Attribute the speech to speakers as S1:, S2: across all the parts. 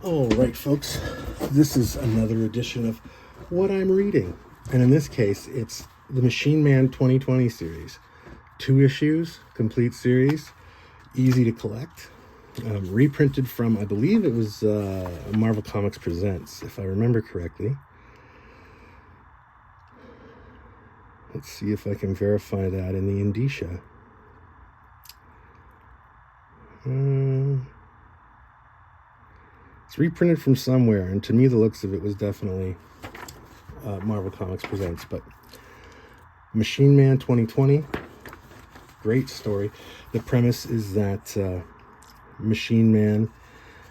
S1: All right, folks, this is another edition of what I'm reading. And in this case, it's the Machine Man 2020 series. 2 issues, complete series, easy to collect. Reprinted from, I believe it was Marvel Comics Presents, if I remember correctly. Let's see if I can verify that in the indicia. It's reprinted from somewhere, and to me the looks of it was definitely Marvel Comics Presents. But Machine Man 2020, great story. The premise is that Machine Man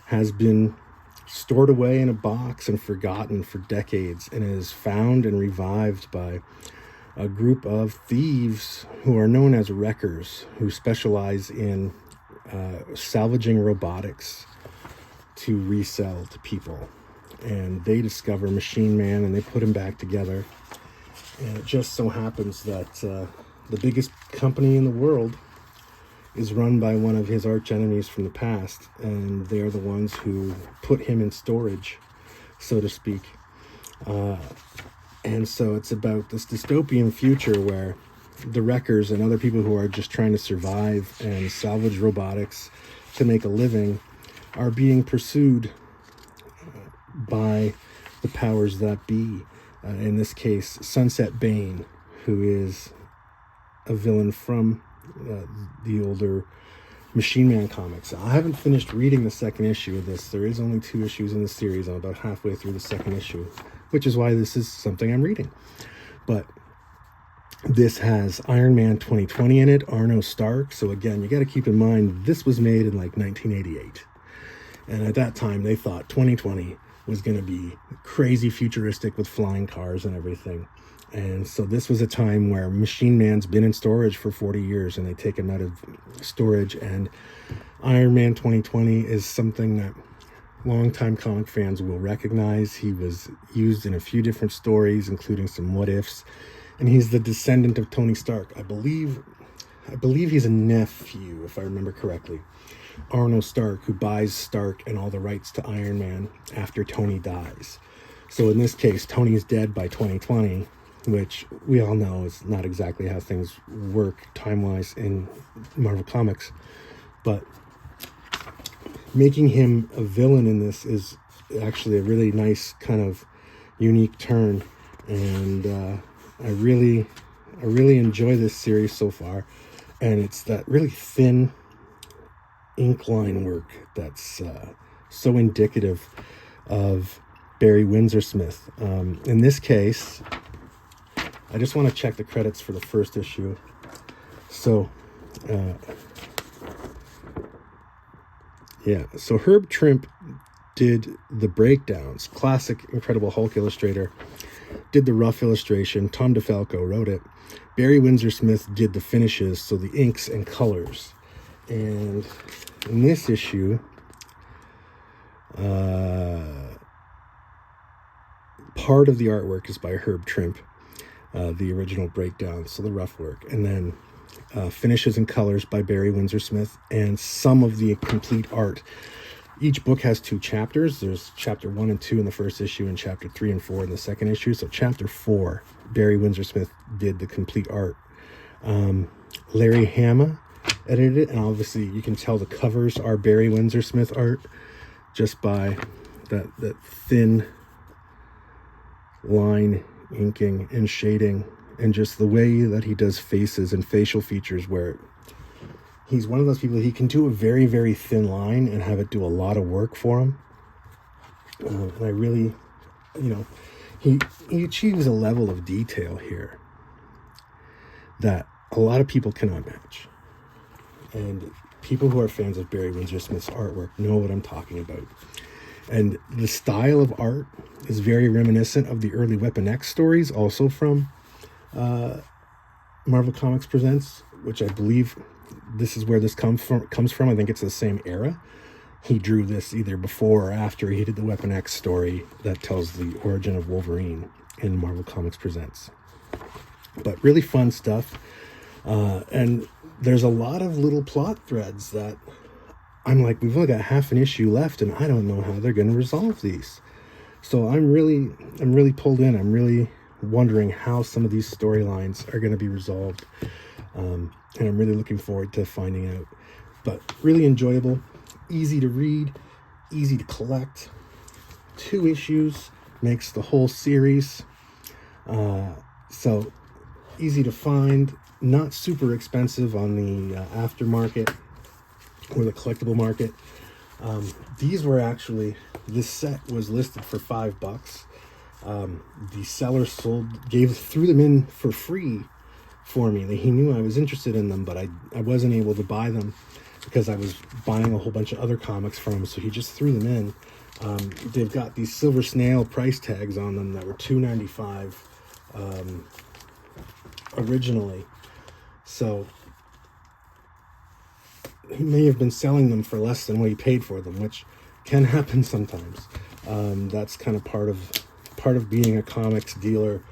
S1: has been stored away in a box and forgotten for decades, and is found and revived by a group of thieves who are known as wreckers, who specialize in salvaging robotics to resell to people. And they discover Machine Man and they put him back together. And it just so happens that the biggest company in the world is run by one of his arch enemies from the past, and they're the ones who put him in storage, so to speak. And so it's about this dystopian future where the wreckers and other people who are just trying to survive and salvage robotics to make a living are being pursued by the powers that be. In this case, Sunset Bane, who is a villain from the older Machine Man comics. I haven't finished reading the second issue of this. There is only 2 issues in the series. I'm about halfway through the second issue, which is why this is something I'm reading. But this has Iron Man 2020 in it, Arno Stark. So again, you got to keep in mind, this was made in like 1988. And at that time, they thought 2020 was going to be crazy futuristic with flying cars and everything. And so this was a time where Machine Man's been in storage for 40 years, and they take him out of storage. And Iron Man 2020 is something that longtime comic fans will recognize. He was used in a few different stories, including some what-ifs. And he's the descendant of Tony Stark. I believe he's a nephew, if I remember correctly. Arno Stark, who buys Stark and all the rights to Iron Man after Tony dies. So in this case, Tony's dead by 2020, which we all know is not exactly how things work time-wise in Marvel Comics. But making him a villain in this is actually a really nice kind of unique turn. And I really enjoy this series so far. And it's that really thin ink line work that's so indicative of Barry Windsor-Smith. In this case, I just want to check the credits for the first issue. So, so Herb Trimpe did the breakdowns. Classic Incredible Hulk illustrator. Did the rough illustration. Tom DeFalco wrote it. Barry Windsor-Smith did the finishes, so the inks and colors. And in this issue, part of the artwork is by Herb Trimpe, the original breakdown, so the rough work. And then finishes and colors by Barry Windsor-Smith, and some of the complete art. Each book has 2 chapters. There's chapter 1 and 2 in the first issue, and chapter 3 and 4 in the second issue. So chapter 4, Barry Windsor-Smith did the complete art. Larry Hama edited it, and obviously you can tell the covers are Barry Windsor-Smith art just by that thin line inking and shading, and just the way that he does faces and facial features, where he's one of those people, he can do a very, very thin line and have it do a lot of work for him. And I really, he achieves a level of detail here that a lot of people cannot match. And people who are fans of Barry Windsor-Smith's artwork know what I'm talking about. And the style of art is very reminiscent of the early Weapon X stories, also from Marvel Comics Presents, which I believe this is where this comes from. I think it's the same era. He drew this either before or after he did the Weapon X story that tells the origin of Wolverine in Marvel Comics Presents. But really fun stuff. And there's a lot of little plot threads that I'm like, we've only got half an issue left, and I don't know how they're going to resolve these. So I'm really pulled in. I'm really wondering how some of these storylines are going to be resolved. And I'm really looking forward to finding out. But really enjoyable, easy to read, easy to collect. 2 issues makes the whole series. So easy to find, not super expensive on the aftermarket or the collectible market. These were actually, this set was listed for $5. The seller threw them in for free for me. He knew I was interested in them, but I wasn't able to buy them because I was buying a whole bunch of other comics from him, so he just threw them in. They've got these silver snail price tags on them that were $2.95 originally. So he may have been selling them for less than what he paid for them, which can happen sometimes. That's kind of part of being a comics dealer.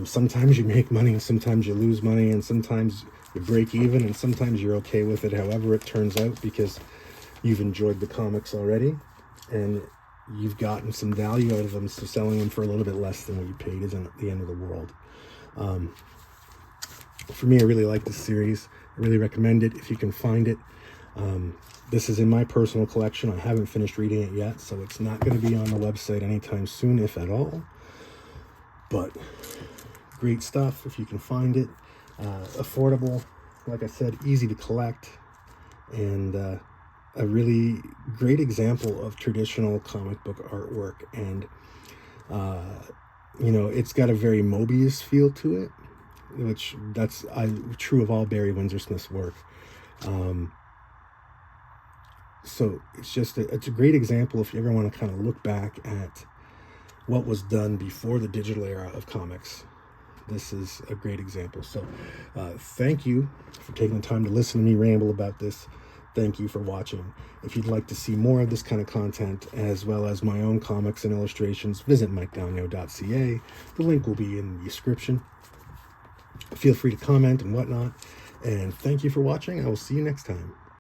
S1: Sometimes you make money and sometimes you lose money, and sometimes you break even, and sometimes you're okay with it however it turns out, because you've enjoyed the comics already and you've gotten some value out of them. So selling them for a little bit less than what you paid isn't the end of the world. For me, I really like this series. I really recommend it if you can find it. This is in my personal collection. I haven't finished reading it yet, so it's not going to be on the website anytime soon, if at all. But great stuff if you can find it. Affordable, like I said, easy to collect, and a really great example of traditional comic book artwork. And it's got a very Mobius feel to it, which that's true of all Barry Windsor-Smith's work. So it's a great example if you ever want to kind of look back at what was done before the digital era of comics. This is a great example. So thank you for taking the time to listen to me ramble about this. Thank you for watching. If you'd like to see more of this kind of content, as well as my own comics and illustrations, visit mikegagnon.ca. The link will be in the description. Feel free to comment and whatnot. And thank you for watching. I will see you next time.